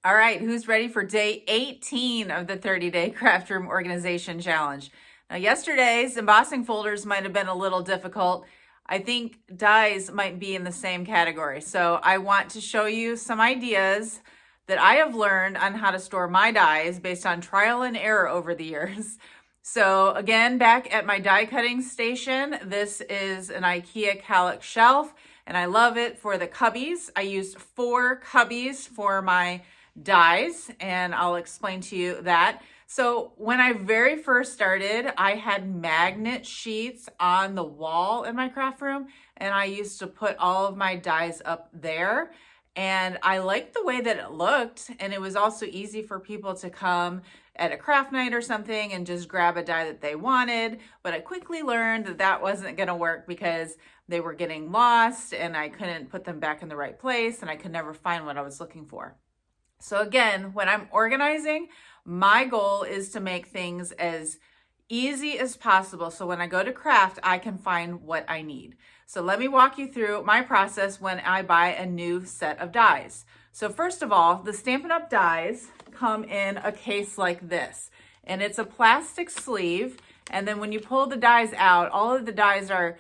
All right, who's ready for day 18 of the 30-day craft room organization challenge? Now, yesterday's embossing folders might have been a little difficult. I think dies might be in the same category. So I want to show you some ideas that I have learned on how to store my dies based on trial and error over the years. So again, back at my die cutting station, this is an IKEA Kallax shelf, and I love it for the cubbies. I used 4 cubbies for my dies, and I'll explain to you that. So when I very first started, I had magnet sheets on the wall in my craft room, and I used to put all of my dies up there. And I liked the way that it looked, and it was also easy for people to come at a craft night or something and just grab a die that they wanted. But I quickly learned that that wasn't going to work because they were getting lost and I couldn't put them back in the right place, and I could never find what I was looking for. So again, when I'm organizing, my goal is to make things as easy as possible. So when I go to craft, I can find what I need. So let me walk you through my process when I buy a new set of dies. So first of all, the Stampin' Up! Dies come in a case like this, and it's a plastic sleeve. And then when you pull the dies out, all of the dies are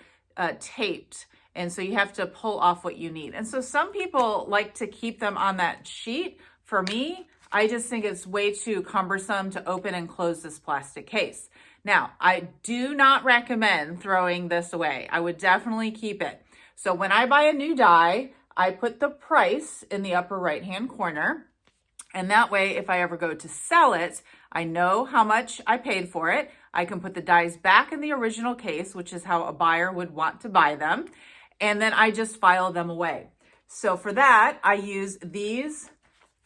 taped. And so you have to pull off what you need. And so some people like to keep them on that sheet. For me, I just think it's way too cumbersome to open and close this plastic case. Now, I do not recommend throwing this away. I would definitely keep it. So when I buy a new die, I put the price in the upper right-hand corner. And that way, if I ever go to sell it, I know how much I paid for it. I can put the dies back in the original case, which is how a buyer would want to buy them. And then I just file them away. So for that, I use these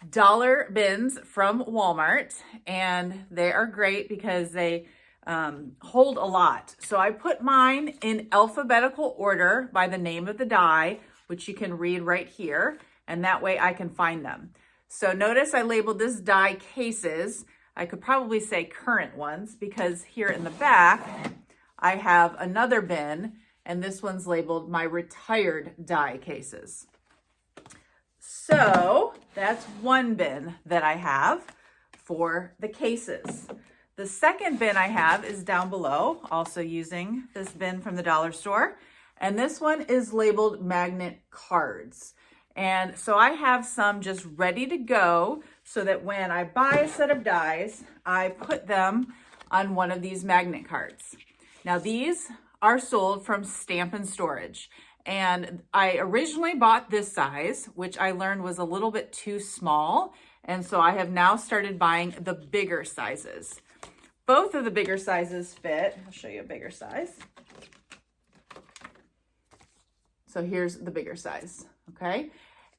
dollar bins from Walmart, and they are great because they hold a lot. So I put mine in alphabetical order by the name of the die, which you can read right here, and that way I can find them. So notice I labeled this die cases. I could probably say current ones because here in the back, I have another bin, and this one's labeled my retired die cases. So that's one bin that I have for the cases. The second bin I have is down below, also using this bin from the dollar store. And this one is labeled magnet cards. And so I have some just ready to go so that when I buy a set of dies, I put them on one of these magnet cards. Now these are sold from Stampin' Storage. And I originally bought this size, which I learned was a little bit too small. And so I have now started buying the bigger sizes. Both of the bigger sizes fit. I'll show you a bigger size. So here's the bigger size, okay?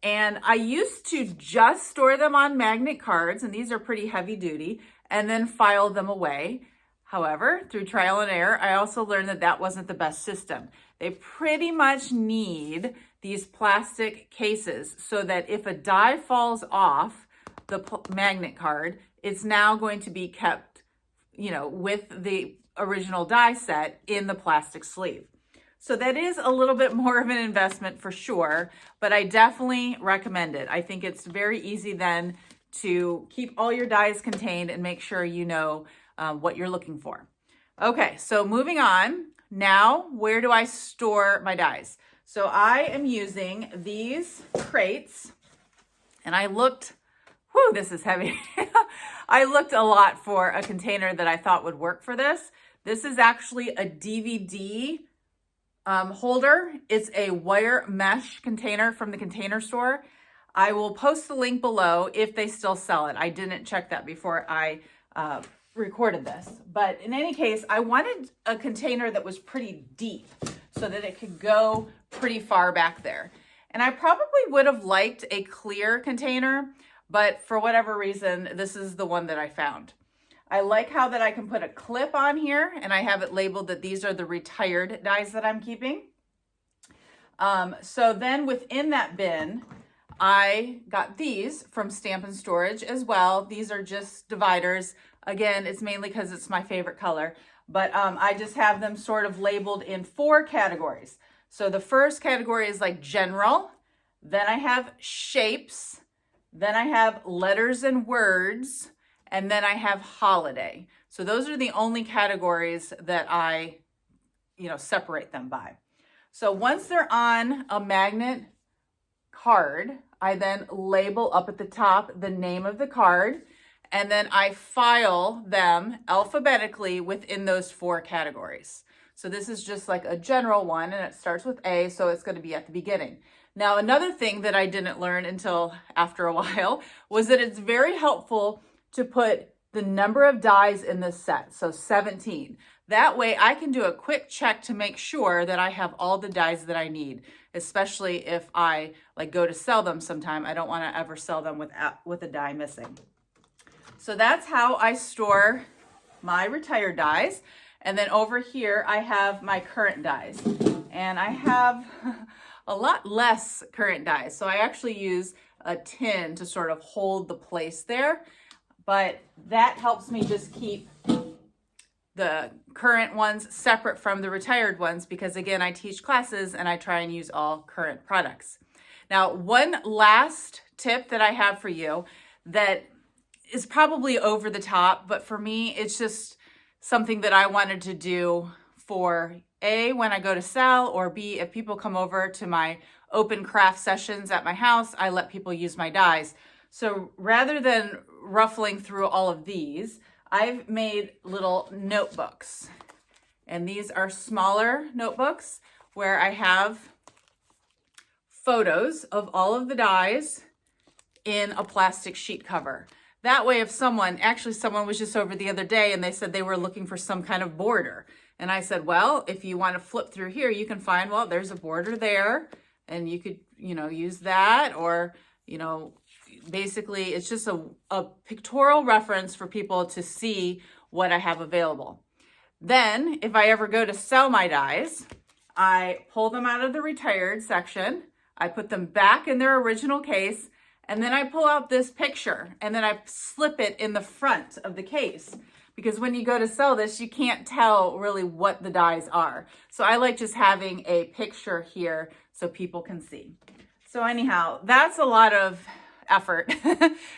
And I used to just store them on magnet cards, and these are pretty heavy duty, and then file them away. However, through trial and error, I also learned that that wasn't the best system. They pretty much need these plastic cases so that if a die falls off the magnet card, it's now going to be kept, with the original die set in the plastic sleeve. So that is a little bit more of an investment for sure, but I definitely recommend it. I think it's very easy then to keep all your dies contained and make sure you know what you're looking for. Okay, so moving on. Now, where do I store my dies? So I am using these crates, and I looked, this is heavy. I looked a lot for a container that I thought would work for this. This is actually a DVD holder. It's a wire mesh container from the Container Store. I will post the link below if they still sell it. I didn't check that before I recorded this. But in any case, I wanted a container that was pretty deep so that it could go pretty far back there. And I probably would have liked a clear container, but for whatever reason, this is the one that I found. I like how that I can put a clip on here, and I have it labeled that these are the retired dies that I'm keeping. So then within that bin, I got these from Stampin' Storage as well. These are just dividers. Again, it's mainly because it's my favorite color, but I just have them sort of labeled in 4 categories. So the first category is like general. Then I have shapes. Then I have letters and words, and then I have holiday. So those are the only categories that I, separate them by. So once they're on a magnet card, I then label up at the top the name of the card, and then I file them alphabetically within those 4 categories. So this is just like a general one, and it starts with A, so it's going to be at the beginning. Now, another thing that I didn't learn until after a while was that it's very helpful to put the number of dies in this set, so 17. That way I can do a quick check to make sure that I have all the dies that I need, especially if I go to sell them sometime. I don't want to ever sell them with a die missing. So that's how I store my retired dies. And then over here, I have my current dies. And I have a lot less current dies. So I actually use a tin to sort of hold the place there. But that helps me just keep the current ones separate from the retired ones because, again, I teach classes and I try and use all current products. Now, one last tip that I have for you that is probably over the top, but for me, it's just something that I wanted to do for A, when I go to sell, or B, if people come over to my open craft sessions at my house, I let people use my dies. So rather than ruffling through all of these, I've made little notebooks. And these are smaller notebooks where I have photos of all of the dies in a plastic sheet cover. That way, if someone was just over the other day and they said they were looking for some kind of border. And I said, well, if you want to flip through here, you can find, well, there's a border there and you could, use that, or, basically it's just a pictorial reference for people to see what I have available. Then if I ever go to sell my dies, I pull them out of the retired section, I put them back in their original case, and then I pull out this picture and then I slip it in the front of the case. Because when you go to sell this, you can't tell really what the dies are. So I like just having a picture here so people can see. So anyhow, that's a lot of effort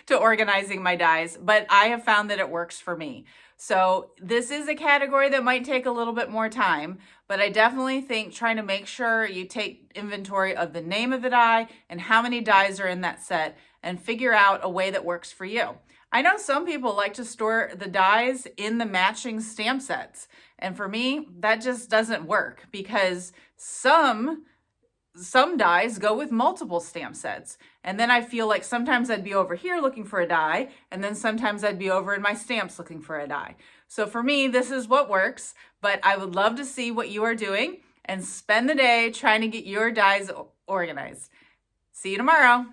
to organizing my dies, but I have found that it works for me. So this is a category that might take a little bit more time, but I definitely think trying to make sure you take inventory of the name of the die and how many dies are in that set and figure out a way that works for you. I know some people like to store the dies in the matching stamp sets. And for me, that just doesn't work because some dies go with multiple stamp sets. And then I feel like sometimes I'd be over here looking for a die, and then sometimes I'd be over in my stamps looking for a die. So for me, this is what works, but I would love to see what you are doing and spend the day trying to get your dies organized. See you tomorrow.